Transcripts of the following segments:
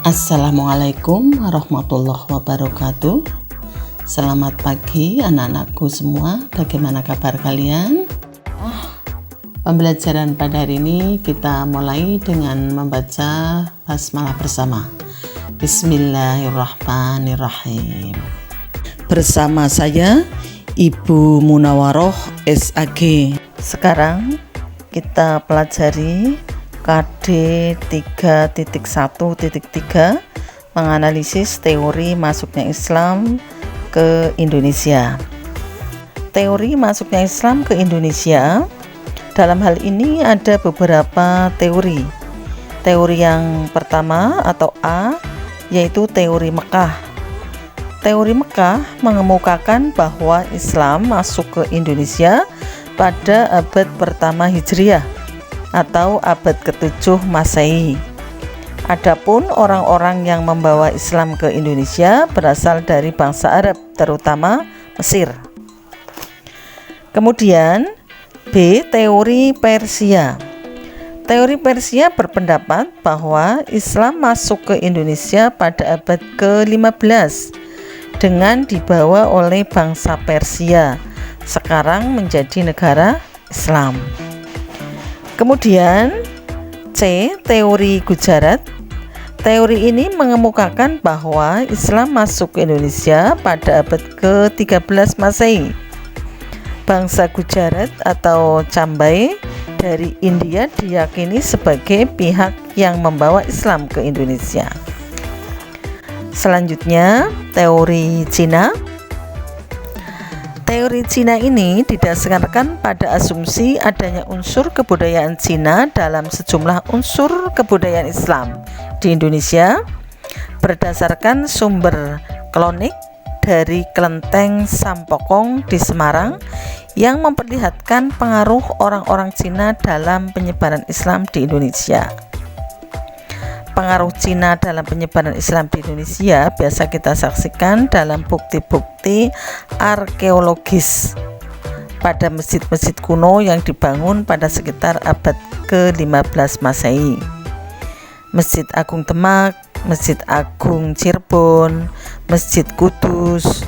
Assalamualaikum warahmatullahi wabarakatuh. Selamat pagi anak-anakku semua. Bagaimana kabar kalian? Pembelajaran pada hari ini kita mulai dengan membaca basmalah bersama. Bismillahirrahmanirrahim. Bersama saya Ibu Munawaroh SAG. Sekarang kita pelajari KD 3.1.3 menganalisis teori masuknya Islam ke Indonesia. Teori masuknya Islam ke Indonesia, dalam hal ini ada beberapa teori. Teori yang pertama atau A yaitu teori Mekah. Teori Mekah mengemukakan bahwa Islam masuk ke Indonesia pada abad pertama Hijriah atau abad ke-7 Masehi. Adapun orang-orang yang membawa Islam ke Indonesia berasal dari bangsa Arab, terutama Mesir. Kemudian B. Teori Persia. Teori Persia berpendapat bahwa Islam masuk ke Indonesia pada abad ke-15 dengan dibawa oleh bangsa Persia, sekarang menjadi negara Islam. Kemudian C. Teori Gujarat. Teori ini mengemukakan bahwa Islam masuk ke Indonesia pada abad ke-13 Masehi. Bangsa Gujarat atau Cambai dari India diyakini sebagai pihak yang membawa Islam ke Indonesia. Selanjutnya, teori Cina. Teori Cina ini didasarkan pada asumsi adanya unsur kebudayaan Cina dalam sejumlah unsur kebudayaan Islam di Indonesia berdasarkan sumber klonik dari kelenteng Sampokong di Semarang yang memperlihatkan pengaruh orang-orang Cina dalam penyebaran Islam di Indonesia. Pengaruh Cina dalam penyebaran Islam di Indonesia biasa kita saksikan dalam bukti-bukti arkeologis pada masjid-masjid kuno yang dibangun pada sekitar abad ke-15 Masehi. Masjid Agung Demak, Masjid Agung Cirebon, Masjid Kudus.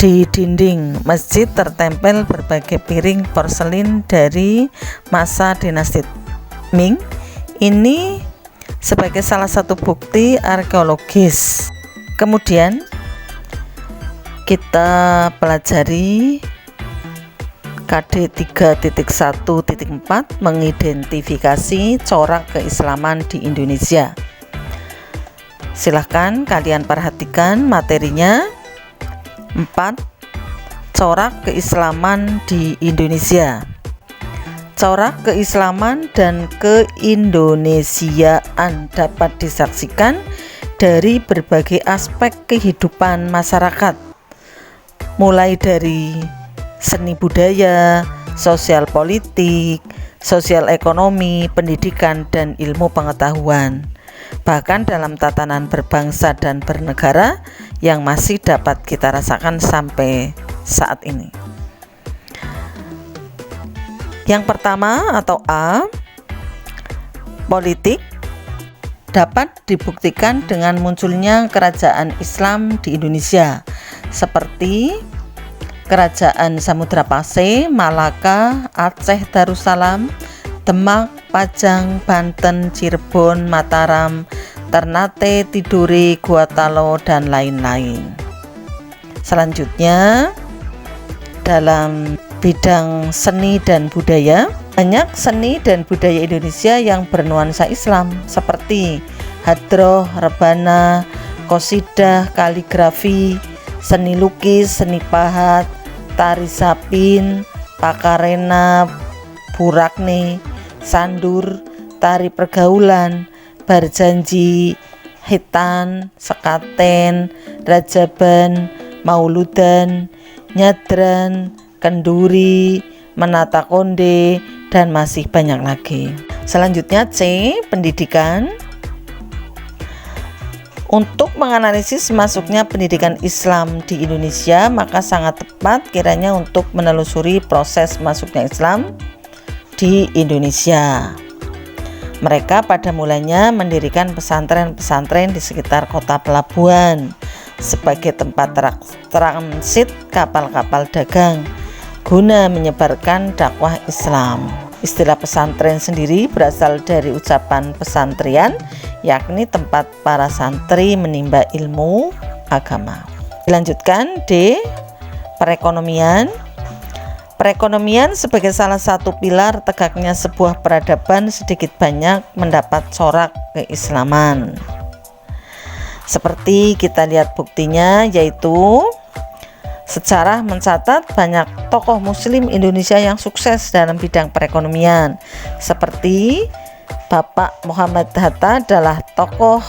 Di dinding masjid tertempel berbagai piring porselin dari masa dinasti Ming. Ini sebagai salah satu bukti arkeologis. Kemudian kita pelajari KD 3.1.4 mengidentifikasi corak keislaman di Indonesia. Silahkan kalian perhatikan materinya. 4. Corak keislaman di Indonesia. Corak keislaman dan keindonesiaan dapat disaksikan dari berbagai aspek kehidupan masyarakat, mulai dari seni budaya, sosial politik, sosial ekonomi, pendidikan, dan ilmu pengetahuan, bahkan dalam tatanan berbangsa dan bernegara yang masih dapat kita rasakan sampai saat ini. Yang pertama atau A, politik, dapat dibuktikan dengan munculnya kerajaan Islam di Indonesia seperti Kerajaan Samudra Pasai, Malaka, Aceh Darussalam, Demak, Pajang, Banten, Cirebon, Mataram, Ternate, Tidore, Gorontalo, dan lain-lain. Selanjutnya, dalam bidang seni dan budaya, banyak seni dan budaya Indonesia yang bernuansa Islam seperti hadroh, rebana, qosidah, kaligrafi, seni lukis, seni pahat, tari sapin, pakarena, burakne, sandur, tari pergaulan, barjanji, hitan, sekaten, rajaban, mauludan, nyadran, kenduri, menata konde, dan masih banyak lagi. Selanjutnya C, pendidikan. Untuk menganalisis masuknya pendidikan Islam di Indonesia, maka sangat tepat kiranya untuk menelusuri proses masuknya Islam di Indonesia. Mereka pada mulanya mendirikan pesantren-pesantren di sekitar kota pelabuhan sebagai tempat transit kapal-kapal dagang guna menyebarkan dakwah Islam. Istilah pesantren sendiri berasal dari ucapan pesantrian, yakni tempat para santri menimba ilmu agama. Dilanjutkan D. Perekonomian. Perekonomian sebagai salah satu pilar tegaknya sebuah peradaban sedikit banyak mendapat corak keislaman. Seperti kita lihat buktinya, yaitu sejarah mencatat banyak tokoh muslim Indonesia yang sukses dalam bidang perekonomian. Seperti Bapak Muhammad Hatta adalah tokoh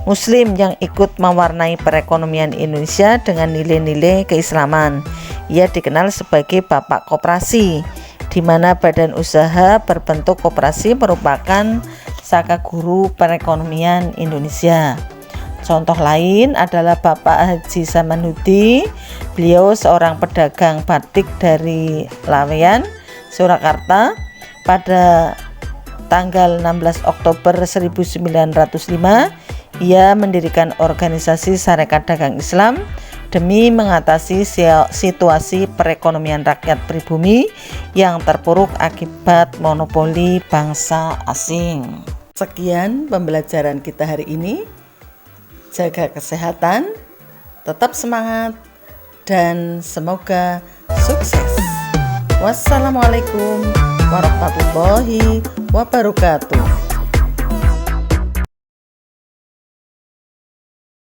muslim yang ikut mewarnai perekonomian Indonesia dengan nilai-nilai keislaman. Ia dikenal sebagai Bapak Koperasi, di mana badan usaha berbentuk koperasi merupakan saka guru perekonomian Indonesia. Contoh lain adalah Bapak Haji Samanhudi. Beliau seorang pedagang batik dari Laweyan, Surakarta. Pada tanggal 16 Oktober 1905, ia mendirikan organisasi Sarekat Dagang Islam demi mengatasi situasi perekonomian rakyat pribumi yang terpuruk akibat monopoli bangsa asing. Sekian pembelajaran kita hari ini. Jaga kesehatan, tetap semangat, dan semoga sukses. Wassalamualaikum warahmatullahi wabarakatuh.